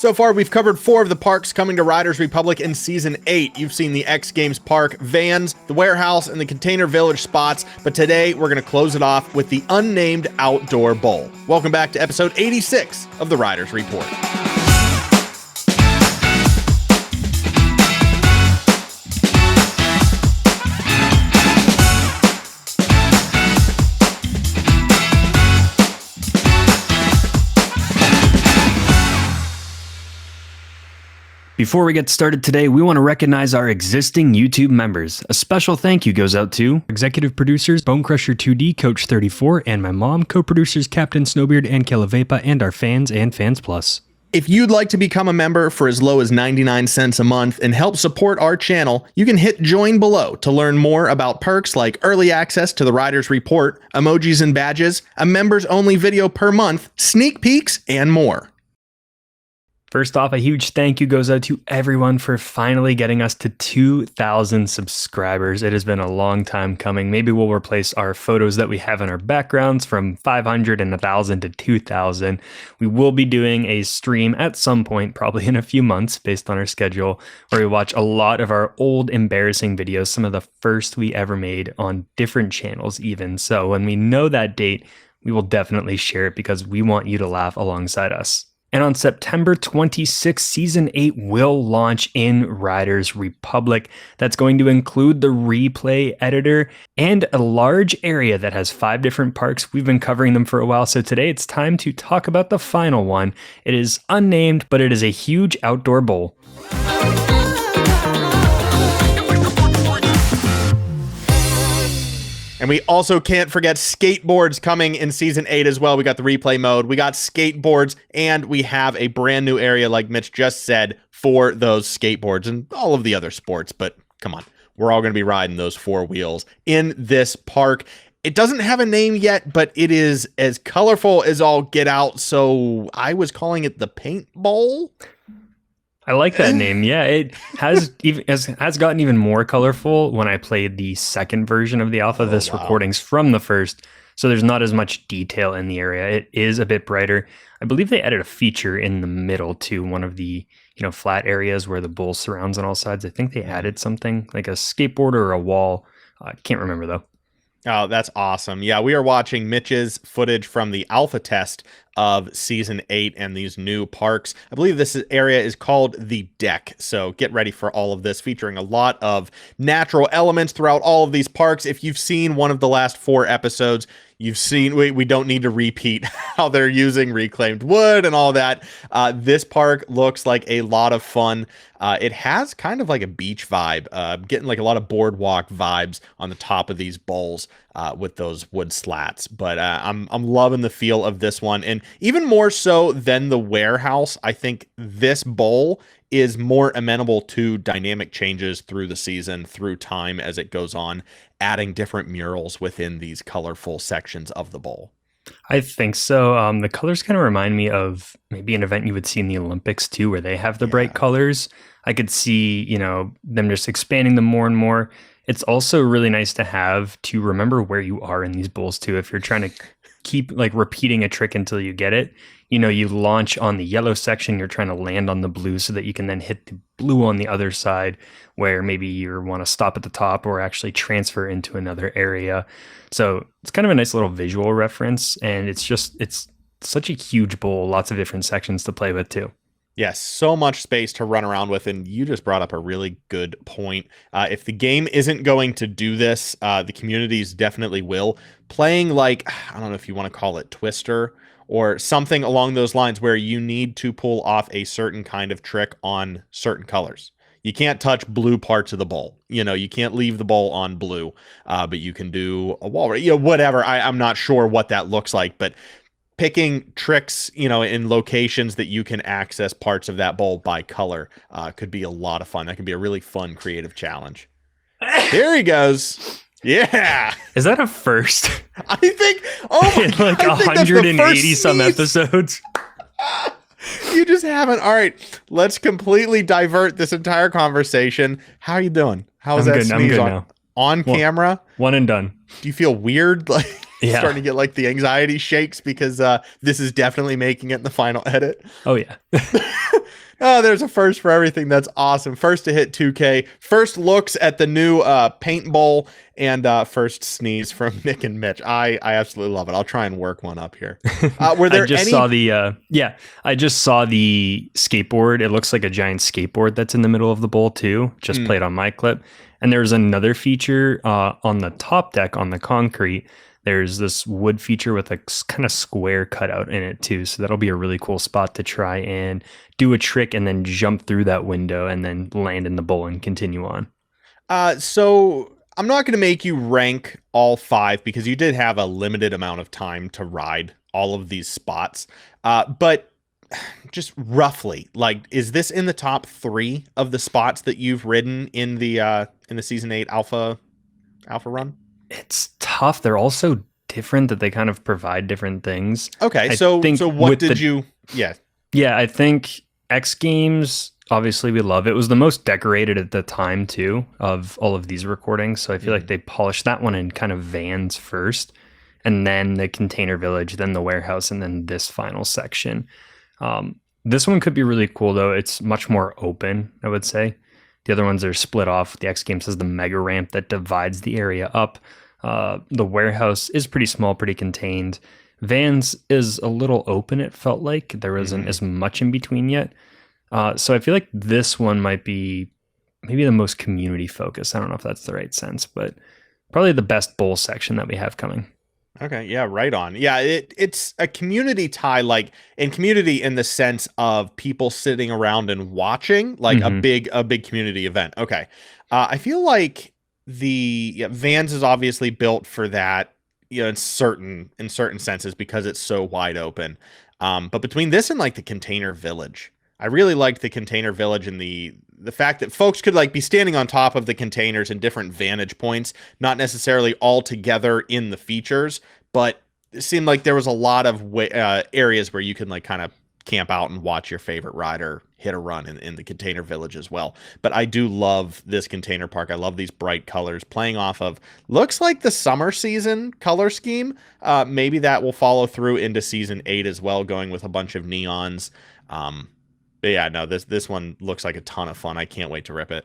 So far, we've covered 4 of the parks coming to Riders Republic in Season 8. You've seen the X Games Park, Vans, the Warehouse, and the Container Village spots, but today we're going to close it off with the Unnamed Outdoor Bowl. Welcome back to episode 86 of the Riders Report. Before we get started today, we want to recognize our existing YouTube members. A special thank you goes out to executive producers Bonecrusher 2D, Coach 34, and my mom, co-producers Captain Snowbeard and Kelavepa, and our fans and Fans Plus. If you'd like to become a member for as low as 99 cents a month and help support our channel, you can hit join below to learn more about perks like early access to the Riders Report, emojis and badges, a members-only video per month, sneak peeks, and more. First off, a huge thank you goes out to everyone for finally getting us to 2,000 subscribers. It has been a long time coming. Maybe we'll replace our photos that we have in our backgrounds from 500 and 1,000 to 2,000. We will be doing a stream at some point, probably in a few months based on our schedule, where we watch a lot of our old embarrassing videos, some of the first we ever made on different channels even. So when we know that date, we will definitely share it because we want you to laugh alongside us. And on September 26th, Season 8 will launch in Riders Republic. That's going to include the replay editor and a large area that has 5 different parks. We've been covering them for a while, so today it's time to talk about the final one. It is unnamed, but it is a huge outdoor bowl. And we also can't forget skateboards coming in Season 8 as well. We got the replay mode, we got skateboards, and we have a brand new area, like Mitch just said, for those skateboards and all of the other sports. But come on, we're all going to be riding those 4 wheels in this park. It doesn't have a name yet, but it is as colorful as all get out. So I was calling it the Paint Bowl. I like that name. Yeah, it has gotten even more colorful when I played the second version of the alpha. This recording's from the first, so there's not as much detail in the area. It is a bit brighter. I believe they added a feature in the middle to one of the flat areas where the bowl surrounds on all sides. I think they added something like a skateboard or a wall. I can't remember though. Oh, that's awesome. Yeah, we are watching Mitch's footage from the alpha test of Season 8 and these new parks. I believe this area is called the Deck, so get ready for all of this, featuring a lot of natural elements throughout all of these parks. If you've seen one of the last 4 episodes, you've seen, we don't need to repeat how they're using reclaimed wood and all that. This park looks like a lot of fun. It has kind of like a beach vibe, getting like a lot of boardwalk vibes on the top of these bowls with those wood slats. But I'm loving the feel of this one. And even more so than the Warehouse, I think this bowl is more amenable to dynamic changes through the season, through time as it goes on, adding different murals within these colorful sections of the bowl. I think so. The colors kind of remind me of maybe an event you would see in the Olympics too, where they have the bright colors. I could see, them just expanding them more and more. It's also really nice to have to remember where you are in these bowls too. If you're trying to keep like repeating a trick until you get it, you launch on the yellow section, you're trying to land on the blue so that you can then hit the blue on the other side where maybe you want to stop at the top or actually transfer into another area. So it's kind of a nice little visual reference, and it's such a huge bowl, lots of different sections to play with too. Yes, so much space to run around with, and you just brought up a really good point. If the game isn't going to do this, the communities definitely will. Playing like, I don't know if you want to call it Twister or something along those lines where you need to pull off a certain kind of trick on certain colors. You can't touch blue parts of the bowl. You can't leave the bowl on blue, but you can do a wall, whatever. I'm not sure what that looks like, but picking tricks, in locations that you can access parts of that bowl by color could be a lot of fun. That could be a really fun, creative challenge. There he goes. Yeah. Is that a first? I think, in like 180 some episodes. You just haven't. All right, let's completely divert this entire conversation. How are you doing? How's that sneeze? I'm good now. On camera? One and done. Do you feel weird? Like Yeah. Starting to get like the anxiety shakes because this is definitely making it in the final edit. Oh yeah. Oh, there's a first for everything. That's awesome. First to hit 2K. First looks at the new paint bowl, and first sneeze from Nick and Mitch. I absolutely love it. I'll try and work one up here. Were there I just saw the skateboard. It looks like a giant skateboard that's in the middle of the bowl too. Just played on my clip. And there's another feature on the top deck on the concrete. There's this wood feature with a kind of square cutout in it too. So that'll be a really cool spot to try and do a trick and then jump through that window and then land in the bowl and continue on. So I'm not going to make you rank all 5 because you did have a limited amount of time to ride all of these spots. But just roughly, like, is this in the top 3 of the spots that you've ridden in the season 8 alpha run? It's tough. They're also different, that they kind of provide different things. Okay, so what did you? Yeah, I think X Games, obviously we love it. It was the most decorated at the time too of all of these recordings. So I feel like they polished that one in kind of vans first, and then the container village, then the warehouse, and then this final section. This one could be really cool though. It's much more open, I would say. The other ones are split off. The X Games has the mega ramp that divides the area up. The warehouse is pretty small, pretty contained. Vans is a little open, it felt like. There wasn't as much in between yet. So I feel like this one might be maybe the most community focused. I don't know if that's the right sense, but probably the best bowl section that we have coming. Okay, yeah, right on. Yeah, it's a community tie, like, in community in the sense of people sitting around and watching, like a big community event. Okay, I feel like the Vans is obviously built for that, in certain senses because it's so wide open. But between this and like the container village, I really liked the container village and the fact that folks could like be standing on top of the containers in different vantage points, not necessarily all together in the features, but it seemed like there was a lot of areas where you can like kind of camp out and watch your favorite rider hit a run in the container village as well. But I do love this container park. I love these bright colors playing off of, looks like the summer season color scheme. Maybe that will follow through into season 8 as well, going with a bunch of neons. But yeah, no, this one looks like a ton of fun. I can't wait to rip it.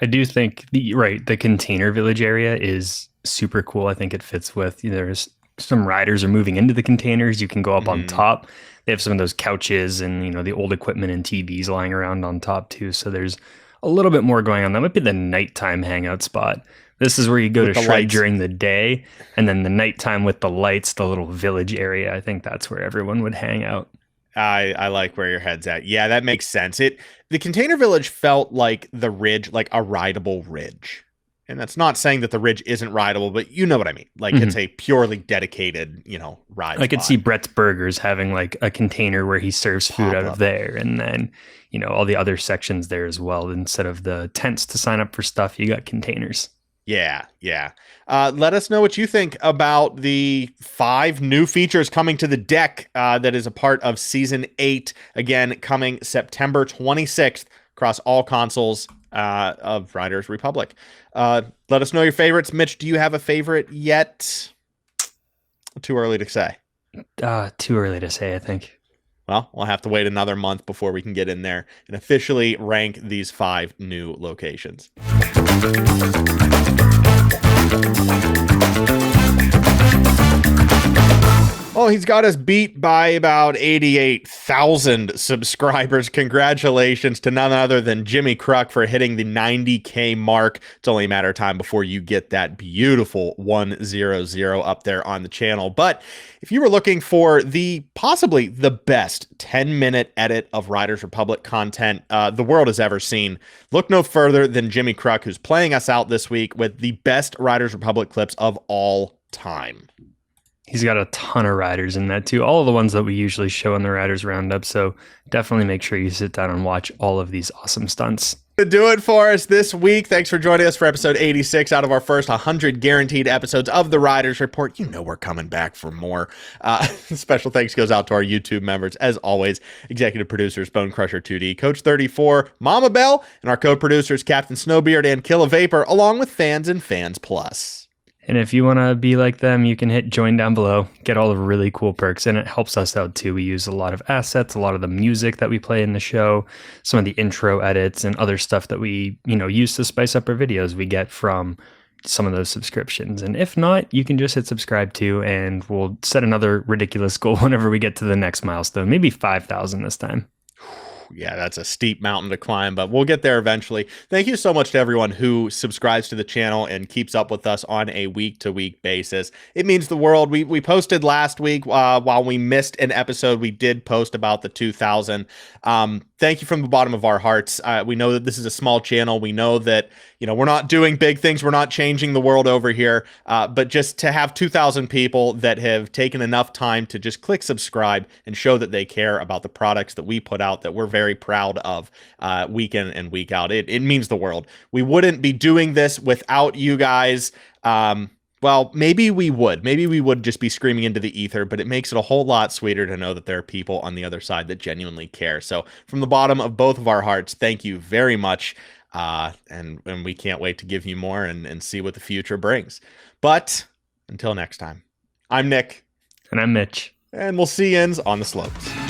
I do think the container village area is super cool. I think it fits with, there's some riders are moving into the containers. You can go up on top. They have some of those couches and, the old equipment and TVs lying around on top too. So there's a little bit more going on. That might be the nighttime hangout spot. This is where you go to shred during the day, and then the nighttime with the lights, the little village area. I think that's where everyone would hang out. I like where your head's at. Yeah, that makes sense. The container village felt like the ridge, like a rideable ridge. And that's not saying that the ridge isn't rideable, but you know what I mean. Like it's a purely dedicated, ride. I could see Brett's Burgers having like a container where he serves food out of there. And then, all the other sections there as well. Instead of the tents to sign up for stuff, you got containers. Yeah. Let us know what you think about the 5 new features coming to the deck that is a part of Season 8. Again, coming September 26th across all consoles of Riders Republic. Let us know your favorites. Mitch, do you have a favorite yet? Too early to say. Too early to say, I think. Well, we'll have to wait another month before we can get in there and officially rank these 5 new locations. Well, he's got us beat by about 88,000 subscribers. Congratulations to none other than Jimmy Kruk for hitting the 90K mark. It's only a matter of time before you get that beautiful 100 up there on the channel. But if you were looking for possibly the best 10-minute edit of Riders Republic content the world has ever seen, look no further than Jimmy Kruk, who's playing us out this week with the best Riders Republic clips of all time. He's got a ton of riders in that too. All of the ones that we usually show in the Riders Roundup. So definitely make sure you sit down and watch all of these awesome stunts. To do it for us this week. Thanks for joining us for episode 86 out of our first 100 guaranteed episodes of the Riders Report. We're coming back for more. Special thanks goes out to our YouTube members. As always, executive producers Bone Crusher 2D, Coach 34, Mama Bell, and our co-producers Captain Snowbeard and Kill a Vapor, along with Fans and Fans Plus. And if you want to be like them, you can hit join down below, get all the really cool perks, and it helps us out too. We use a lot of assets, a lot of the music that we play in the show, some of the intro edits, and other stuff that we, use to spice up our videos we get from some of those subscriptions. And if not, you can just hit subscribe too, and we'll set another ridiculous goal whenever we get to the next milestone, maybe 5,000 this time. Yeah, that's a steep mountain to climb, but we'll get there eventually. Thank you so much to everyone who subscribes to the channel and keeps up with us on a week-to-week basis. It means the world. We posted last week while we missed an episode. We did post about the 2,000. Thank you from the bottom of our hearts. We know that this is a small channel. We know that we're not doing big things. We're not changing the world over here. But just to have 2,000 people that have taken enough time to just click subscribe and show that they care about the products that we put out, that we're very proud of week in and week out. It means the world. We wouldn't be doing this without you guys. Well, maybe we would. Maybe we would just be screaming into the ether, but it makes it a whole lot sweeter to know that there are people on the other side that genuinely care. So from the bottom of both of our hearts, thank you very much. And we can't wait to give you more and see what the future brings. But until next time, I'm Nick. And I'm Mitch. And we'll see you on the slopes.